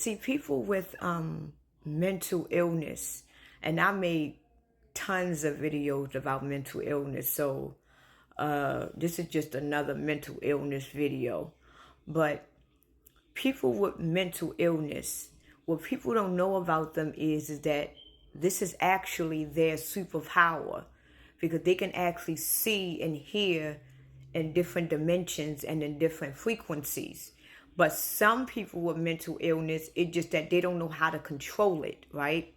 See, people with mental illness, and I made tons of videos about mental illness, so this is just another mental illness video. But people with mental illness, what people don't know about them is that this is actually their superpower, because they can actually see and hear in different dimensions and in different frequencies. But some people with mental illness, it's just that they don't know how to control it, right?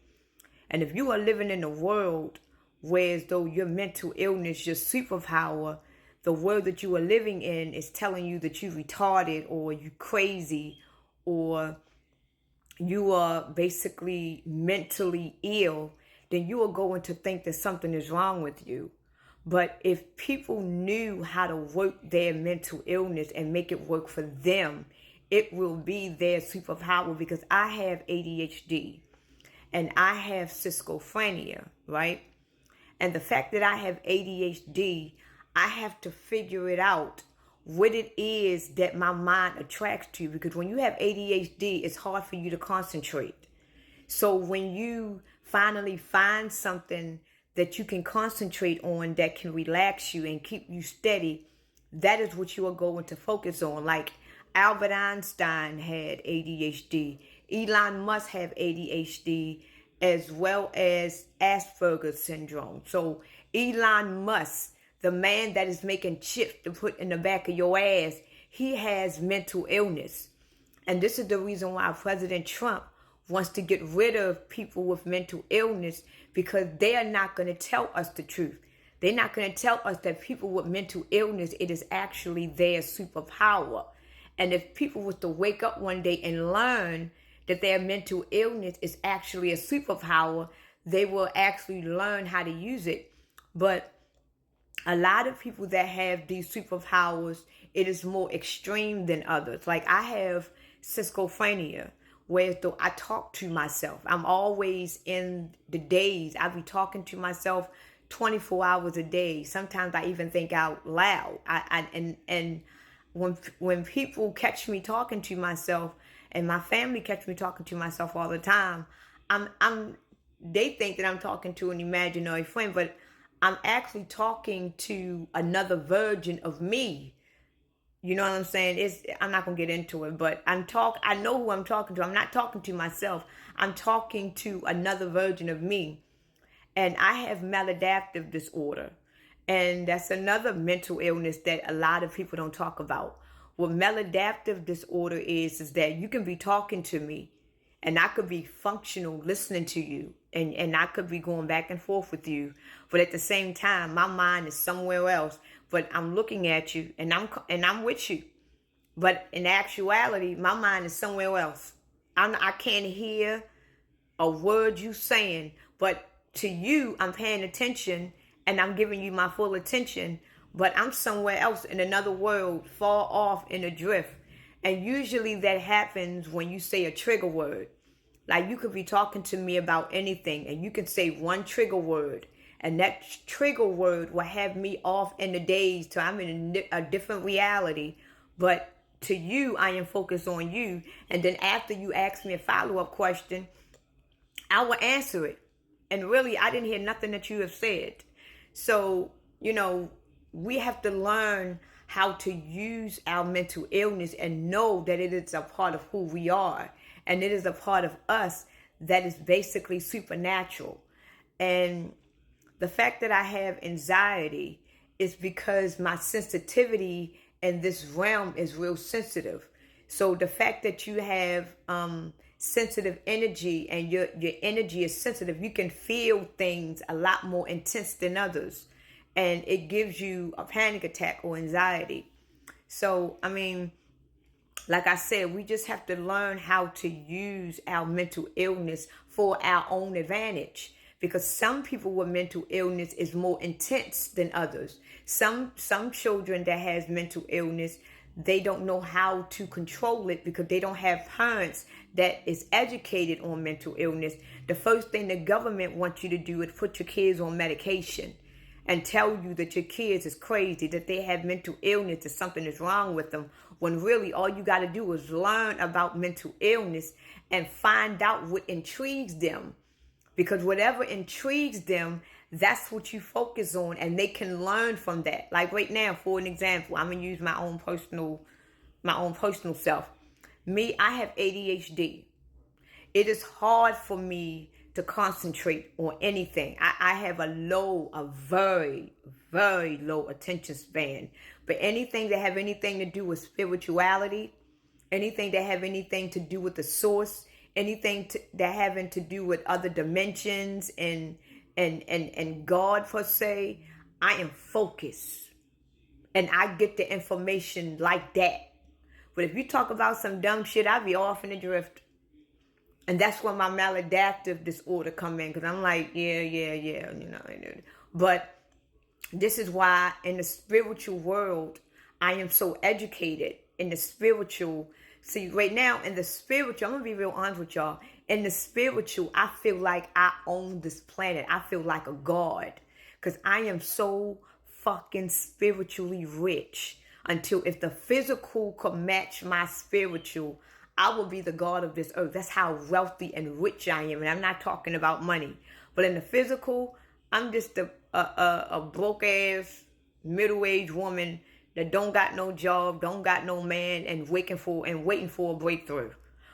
And if you are living in a world where as though your mental illness, your superpower, the world that you are living in is telling you that you're retarded or you crazy or you are basically mentally ill, then you are going to think that something is wrong with you. But if people knew how to work their mental illness and make it work for them, it will be their superpower, because I have ADHD and I have schizophrenia, right? And the fact that I have ADHD, I have to figure it out what it is that my mind attracts to, because when you have ADHD, it's hard for you to concentrate. So when you finally find something that you can concentrate on that can relax you and keep you steady, that is what you are going to focus on. Like Albert Einstein had ADHD. Elon Musk have ADHD as well as Asperger's syndrome. So Elon Musk, the man that is making chips to put in the back of your ass, he has mental illness. And this is the reason why President Trump wants to get rid of people with mental illness, because they are not going to tell us the truth. They're not going to tell us that people with mental illness, it is actually their superpower. And if people was to wake up one day and learn that their mental illness is actually a superpower, they will actually learn how to use it. But a lot of people that have these superpowers, it is more extreme than others. Like I have schizophrenia, where though I talk to myself. I'm always in the days, I be talking to myself 24 hours a day. Sometimes I even think out loud. And when people catch me talking to myself, and my family catch me talking to myself all the time, they think that I'm talking to an imaginary friend, but I'm actually talking to another version of me. You know what I'm saying? I'm not gonna get into it, but I know who I'm talking to. I'm not talking to myself. I'm talking to another version of me. And I have maladaptive disorder. And that's another mental illness that a lot of people don't talk about. What maladaptive disorder is that you can be talking to me and I could be functional listening to you, and I could be going back and forth with you, but at the same time my mind is somewhere else, but I'm looking at you and I'm with you, but in actuality my mind is somewhere else. I can't hear a word you saying, but to you I'm paying attention and I'm giving you my full attention, but I'm somewhere else in another world, far off in a drift. And usually that happens when you say a trigger word. Like you could be talking to me about anything and you can say one trigger word, and that trigger word will have me off in the days till I'm in a different reality. But to you, I am focused on you. And then after you ask me a follow-up question, I will answer it. And really, I didn't hear nothing that you have said. So, we have to learn how to use our mental illness and know that it is a part of who we are. And it is a part of us that is basically supernatural. And the fact that I have anxiety is because my sensitivity in this realm is real sensitive. So the fact that you have sensitive energy and your energy is sensitive, you can feel things a lot more intense than others. And it gives you a panic attack or anxiety. So, like I said, we just have to learn how to use our mental illness for our own advantage. Because some people with mental illness is more intense than others. Some children that has mental illness, they don't know how to control it because they don't have parents that is educated on mental illness. The first thing the government wants you to do is put your kids on medication. and tell you that your kids is crazy, that they have mental illness, that something is wrong with them, when really all you got to do is learn about mental illness and find out what intrigues them. Because whatever intrigues them, that's what you focus on, and they can learn from that. Like right now, for an example, I'm gonna use my own personal self. Me, I have ADHD. It is hard for me to concentrate on anything. I have a very, very low attention span. But anything that have anything to do with spirituality, anything that have anything to do with the source, anything that having to do with other dimensions and God per se, I am focused. And I get the information like that. But if you talk about some dumb shit, I'll be off in the drift. And that's when my maladaptive disorder come in. Because I'm like, yeah. But this is why in the spiritual world, I am so educated in the spiritual. See, right now in the spiritual, I'm going to be real honest with y'all. In the spiritual, I feel like I own this planet. I feel like a god. Because I am so fucking spiritually rich. Until if the physical could match my spiritual, I will be the god of this earth. That's how wealthy and rich I am. And I'm not talking about money. But in the physical, I'm just a broke-ass, middle-aged woman that don't got no job, don't got no man, and waiting for a breakthrough.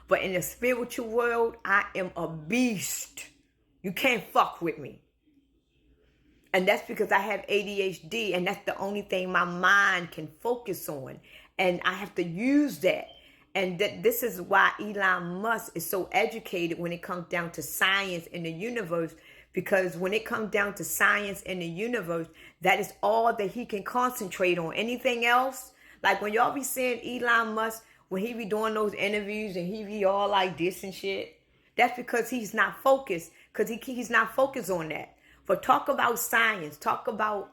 But in the spiritual world, I am a beast. You can't fuck with me. And that's because I have ADHD, and that's the only thing my mind can focus on. And I have to use that. And this is why Elon Musk is so educated when it comes down to science in the universe. Because when it comes down to science in the universe, that is all that he can concentrate on. Anything else, like when y'all be seeing Elon Musk, when he be doing those interviews and he be all like this and shit, that's because he's not focused. Because he's not focused on that. But talk about science, talk about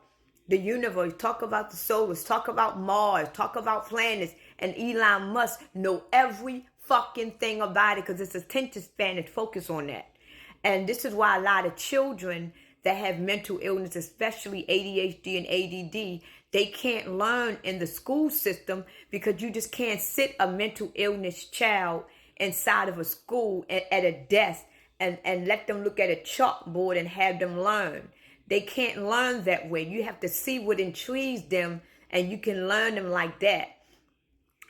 the universe, talk about the solars, talk about Mars, talk about planets, and Elon Musk know every fucking thing about it because its attention span is focused on that. And this is why a lot of children that have mental illness, especially ADHD and ADD, they can't learn in the school system because you just can't sit a mental illness child inside of a school at a desk and let them look at a chalkboard and have them learn. They can't learn that way. You have to see what intrigues them and you can learn them like that.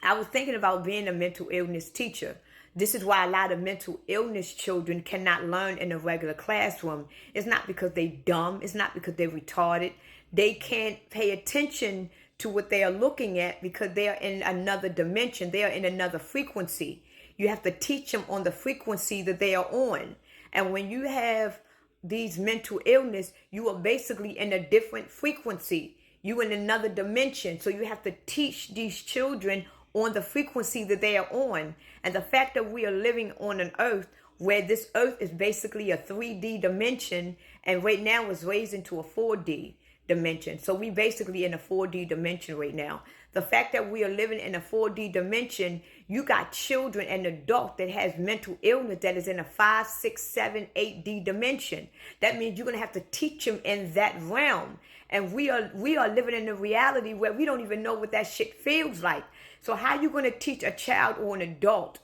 I was thinking about being a mental illness teacher. This is why a lot of mental illness children cannot learn in a regular classroom. It's not because they're dumb. It's not because they're retarded. They can't pay attention to what they are looking at because they are in another dimension. They are in another frequency. You have to teach them on the frequency that they are on. And when you have these mental illness, you are basically in a different frequency. You in another dimension. So you have to teach these children on the frequency that they are on. And the fact that we are living on an earth where this earth is basically a 3D dimension and right now is raised into a 4D dimension. So we basically in a 4D dimension right now. The fact that we are living in a 4D dimension, you got children and adults that has mental illness that is in a 5, 6, 7, 8D dimension. That means you're going to have to teach them in that realm. And we are living in a reality where we don't even know what that shit feels like. So how you going to teach a child or an adult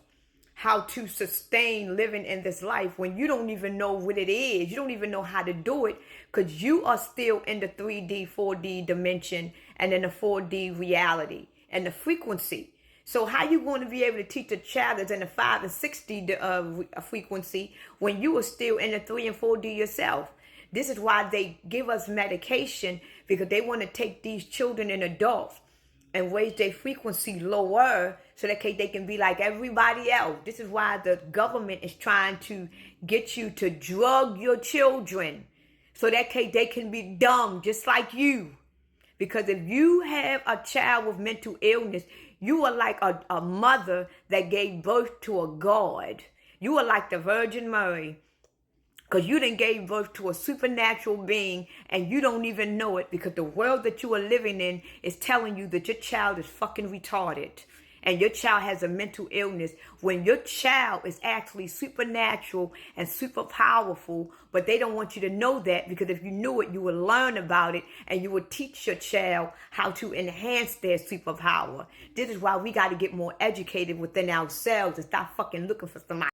how to sustain living in this life when you don't even know what it is? You don't even know how to do it because you are still in the 3D, 4D dimension and in the 4D reality and the frequency. So how you going to be able to teach a child that's in the 5 and 6D frequency when you are still in the 3 and 4D yourself? This is why they give us medication, because they want to take these children and adults and raise their frequency lower so that they can be like everybody else. This is why the government is trying to get you to drug your children so that they can be dumb just like you. Because if you have a child with mental illness, you are like a mother that gave birth to a god. You are like the Virgin Mary. Because you done gave birth to a supernatural being and you don't even know it because the world that you are living in is telling you that your child is fucking retarded. and your child has a mental illness, when your child is actually supernatural and super powerful, but they don't want you to know that, because if you knew it, you would learn about it and you would teach your child how to enhance their superpower. This is why we got to get more educated within ourselves and stop fucking looking for somebody